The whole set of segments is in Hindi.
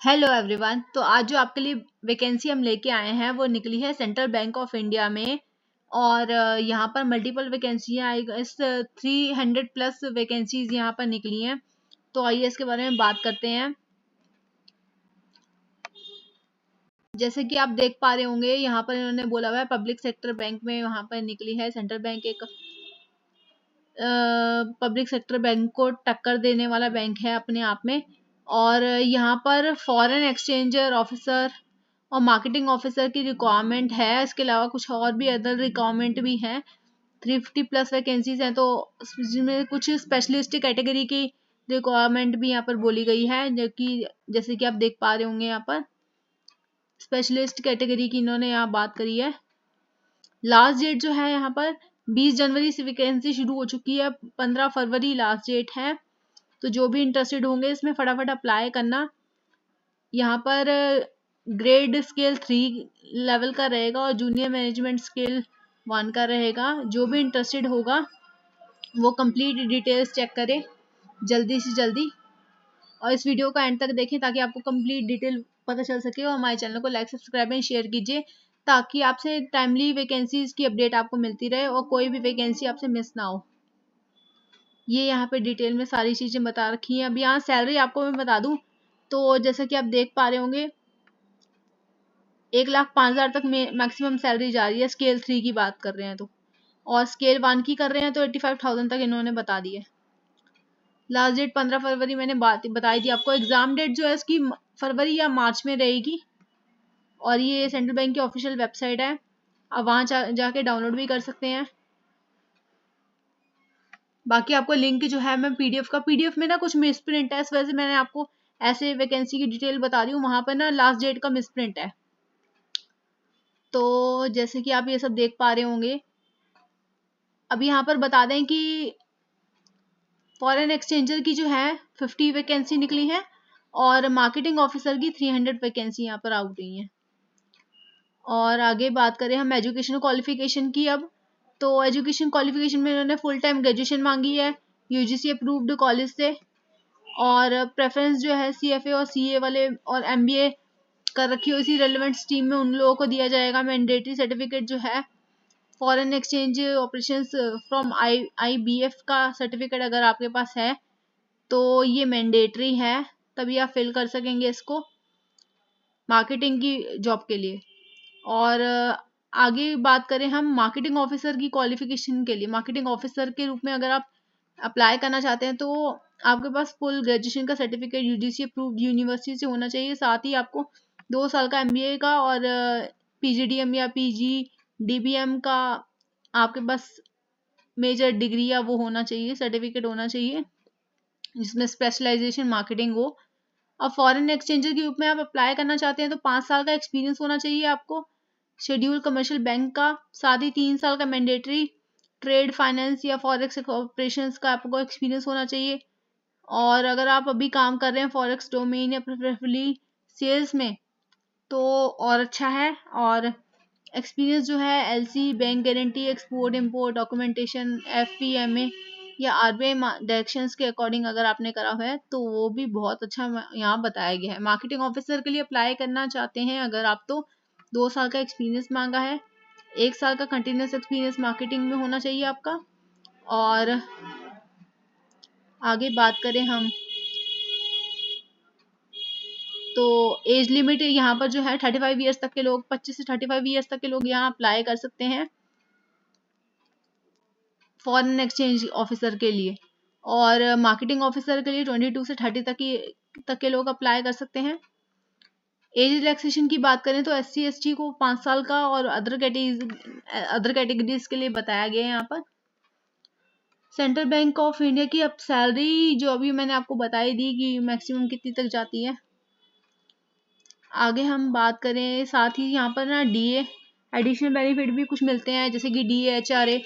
Hello everyone. तो आज जो आपके लिए वैकेंसी हम लेके आए हैं वो निकली है सेंट्रल बैंक ऑफ इंडिया में। और यहाँ पर मल्टीपल वैकेंसियाँ आई, इस 300 प्लस वैकेंसीज यहाँ पर निकली हैं। तो आइए इसके बारे में बात करते हैं। जैसे कि आप देख पा रहे होंगे यहाँ पर इन्होंने बोला हुआ है पब्लिक सेक्टर बैंक में वहाँ पर निकली है। सेंट्रल बैंक एक पब्लिक सेक्टर बैंक को टक्कर देने वाला बैंक है अपने आप में। और यहाँ पर फॉरेन एक्सचेंजर ऑफिसर और मार्केटिंग ऑफिसर की रिक्वायरमेंट है। इसके अलावा कुछ और भी अदर रिक्वायरमेंट भी हैं। 350 प्लस वैकेंसीज हैं, तो जिसमें कुछ स्पेशलिस्ट कैटेगरी की रिक्वायरमेंट भी यहाँ पर बोली गई है, जो कि जैसे कि आप देख पा रहे होंगे यहाँ पर स्पेशलिस्ट कैटेगरी की इन्होंने यहाँ बात करी है। लास्ट डेट जो है यहाँ पर 20 जनवरी से वैकेंसी शुरू हो चुकी है, 15 फरवरी लास्ट डेट है। तो जो भी इंटरेस्टेड होंगे इसमें फटाफट अप्लाई करना। यहाँ पर ग्रेड स्केल 3 लेवल का रहेगा और जूनियर मैनेजमेंट स्केल 1 का रहेगा। जो भी इंटरेस्टेड होगा वो कंप्लीट डिटेल्स चेक करें जल्दी से जल्दी, और इस वीडियो का एंड तक देखें ताकि आपको कंप्लीट डिटेल पता चल सके। और हमारे चैनल को लाइक सब्सक्राइब एंड शेयर कीजिए ताकि आपसे टाइमली वैकेंसीज की अपडेट आपको मिलती रहे और कोई भी वैकेंसी आपसे मिस ना हो। ये यहाँ पे डिटेल में सारी चीज़ें बता रखी हैं। अब यहाँ सैलरी आपको मैं बता दूँ तो जैसा कि आप देख पा रहे होंगे 1,05,000 तक मैक्सिमम सैलरी जा रही है। स्केल 3 की बात कर रहे हैं तो, और स्केल 1 की कर रहे हैं तो 85,000 तक इन्होंने बता दी है। लास्ट डेट 15 फरवरी मैंने बात बताई थी आपको। एग्जाम डेट जो है इसकी फरवरी या मार्च में रहेगी। और ये सेंट्रल बैंक की ऑफिशियल वेबसाइट है, आप वहाँ जाके डाउनलोड भी कर सकते हैं। बाकी आपको लिंक जो है मैं पीडीएफ में ना कुछ मिस प्रिंट है, इस वजह से मैंने आपको ऐसे वैकेंसी की डिटेल बता रही हूँ। वहां पर ना लास्ट डेट का मिस प्रिंट है। तो जैसे कि आप ये सब देख पा रहे होंगे, अब यहाँ पर बता दें कि फॉरेन एक्सचेंजर की जो है 50 वैकेंसी निकली है और मार्केटिंग ऑफिसर की 300 वैकेंसी यहाँ पर आउट हुई है। और आगे बात करें हम एजुकेशन क्वालिफिकेशन की अब, तो एजुकेशन क्वालिफिकेशन में इन्होंने फुल टाइम ग्रेजुएशन मांगी है यूजीसी अप्रूव्ड कॉलेज से। और प्रेफरेंस जो है सीएफए और सीए वाले और एमबीए कर रखी हो इसी रेलिवेंट स्ट्रीम में उन लोगों को दिया जाएगा। मैंडेटरी सर्टिफिकेट जो है foreign exchange operations from IBF का सर्टिफिकेट अगर आपके पास है तो ये मैंडेटरी है, तभी आप फिल कर सकेंगे इसको मार्केटिंग की जॉब के लिए। और आगे बात करें हम मार्केटिंग ऑफिसर की क्वालिफिकेशन के लिए, मार्केटिंग ऑफिसर के रूप में अगर आप अप्लाई करना चाहते हैं तो आपके पास फुल ग्रेजुएशन का सर्टिफिकेट यूजीसी अप्रूव्ड यूनिवर्सिटी से होना चाहिए। साथ ही आपको 2 साल का एमबीए का और पीजीडीएम या पीजीडीबीएम का आपके पास मेजर डिग्री या वो होना चाहिए, सर्टिफिकेट होना चाहिए जिसमें स्पेशलाइजेशन मार्केटिंग हो। अब फॉरेन एक्सचेंजर के रूप में आप अप्लाई करना चाहते हैं तो 5 साल का एक्सपीरियंस होना चाहिए आपको शेड्यूल कमर्शियल बैंक का। साथ ही 3 साल का मैंडेटरी ट्रेड फाइनेंस या फॉरेक्स ऑपरेशंस का आपको एक्सपीरियंस होना चाहिए। और अगर आप अभी काम कर रहे हैं फॉरेक्स डोमेन या प्रेफरेबली सेल्स में तो और अच्छा है। और एक्सपीरियंस जो है LC, bank guarantee, export import, documentation, FPMA या आरबीआई डायरेक्शंस के अकॉर्डिंग अगर आपने करा हुआ है तो वो भी बहुत अच्छा यहाँ बताया गया है। मार्केटिंग ऑफिसर के लिए अप्लाई करना चाहते हैं अगर आप तो 2 साल का एक्सपीरियंस मांगा है, 1 साल का कंटिन्यूस एक्सपीरियंस मार्केटिंग में होना चाहिए आपका। और आगे बात करें हम तो एज लिमिट यहाँ पर जो है 35 ईयर्स तक के लोग, 25 से 35 ईयर्स तक के लोग यहाँ अप्लाई कर सकते हैं फॉरेन एक्सचेंज ऑफिसर के लिए। और मार्केटिंग ऑफिसर के लिए 22 से 30 तक के लोग अप्लाई कर सकते हैं। एज रिलैक्सेशन की बात करें तो एससी एसटी को 5 साल का और अदर कैटेगरीज के लिए बताया गया है यहाँ पर। सेंट्रल बैंक ऑफ इंडिया की अब सैलरी जो अभी मैंने आपको बताई दी कि मैक्सिमम कितनी तक जाती है। आगे हम बात करें साथ ही यहाँ पर ना डीए एडिशनल बेनिफिट भी कुछ मिलते हैं, जैसे कि डीएचआरए,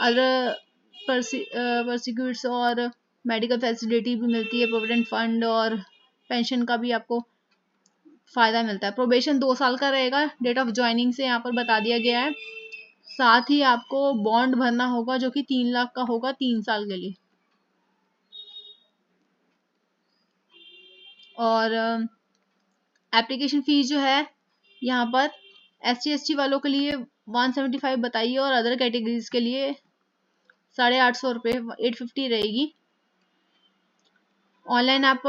अदर परसिक्यूट्स और मेडिकल फैसिलिटी भी मिलती है, प्रोविडेंट फंड और पेंशन का भी आपको फायदा मिलता है। प्रोबेशन 2 साल का रहेगा, डेट ऑफ ज्वाइनिंग से यहाँ पर बता दिया गया है। साथ ही आपको बॉन्ड भरना होगा जो कि 3 लाख का होगा 3 साल के लिए। और एप्लीकेशन फीस जो है यहाँ पर SC/ST वालों के लिए 175 बताइए और अदर कैटेगरीज के लिए 850 रुपये 850 रहेगी। ऑनलाइन आप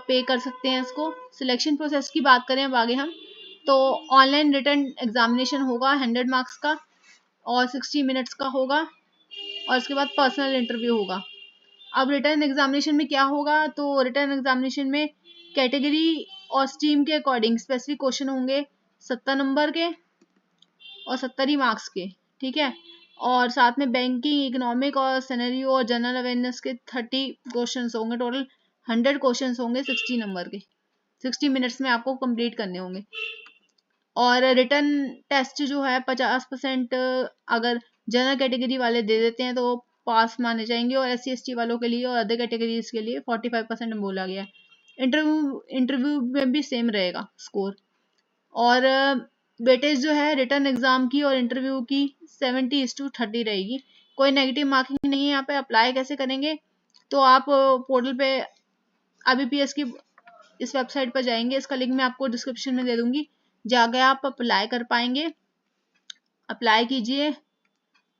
पे कर सकते हैं इसको। सिलेक्शन प्रोसेस की बात करें अब आगे हम, तो ऑनलाइन रिटन एग्जामिनेशन होगा 100 मार्क्स का और 60 मिनट्स का होगा, और इसके बाद पर्सनल इंटरव्यू होगा। अब रिटर्न एग्जामिनेशन में क्या होगा, तो रिटर्न एग्जामिनेशन में कैटेगरी और स्ट्रीम के अकॉर्डिंग स्पेसिफिक क्वेश्चन होंगे 70 नंबर के और 70 ही मार्क्स के, ठीक है। और साथ में बैंकिंग, इकोनॉमिक और सिनेरियो और जनरल अवेयरनेस के 30 क्वेश्चन होंगे। टोटल 100 क्वेश्चन होंगे 60 नंबर के, 60 मिनट्स में आपको कंप्लीट करने होंगे। और रिटर्न टेस्ट जो है 50% अगर जनरल कैटेगरी वाले दे देते हैं तो पास माने जाएंगे, और SC/ST वालों के लिए और अदर कैटेगरीज के लिए 45% बोला गया है। इंटरव्यू में भी सेम रहेगा स्कोर। और वेटेज जो है रिटर्न एग्जाम की और इंटरव्यू की 70:30 रहेगी। कोई नेगेटिव मार्किंग नहीं है यहाँ पे। अप्लाई कैसे करेंगे, तो आप पोर्टल पे IBPS की इस वेबसाइट पर जाएंगे, इसका लिंक मैं आपको डिस्क्रिप्शन में दे दूंगी, जाके आप अप्लाई कर पाएंगे। अप्लाई कीजिए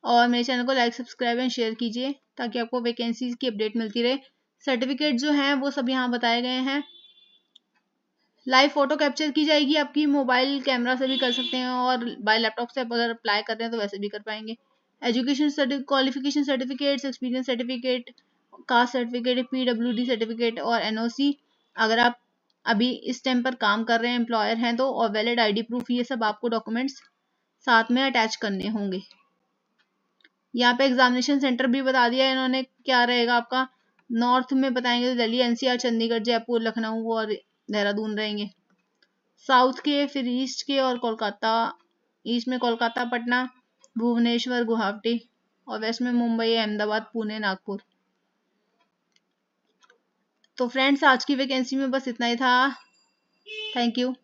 और मेरे चैनल को लाइक, सब्सक्राइब एंड शेयर कीजिए ताकि आपको वैकेंसीज की अपडेट मिलती रहे। सर्टिफिकेट जो हैं वो सब यहाँ बताए गए हैं। लाइव फोटो कैप्चर की जाएगी, आपकी मोबाइल कैमरा से भी कर सकते हैं, और बाय लैपटॉप से आप अगर अप्लाई कर रहे हैं तो वैसे भी कर पाएंगे। Education qualification certificates, experience certificate, caste certificate, PWD certificate और NOC अगर आप अभी इस टाइम पर काम कर रहे हैं, एम्प्लॉयर हैं तो, और वैलिड ID प्रूफ, ये सब आपको डॉक्यूमेंट्स साथ में अटैच करने होंगे। यहाँ पे एग्जामिनेशन सेंटर भी बता दिया है इन्होंने क्या रहेगा आपका। नॉर्थ में बताएंगे तो दिल्ली, NCR, चंडीगढ़, जयपुर, लखनऊ और देहरादून रहेंगे। साउथ के फिर ईस्ट के और कोलकाता, ईस्ट में कोलकाता, पटना, भुवनेश्वर, गुवाहाटी, और वेस्ट में मुंबई, अहमदाबाद, पुणे, नागपुर। तो फ्रेंड्स आज की वैकेंसी में बस इतना ही था। Thank you.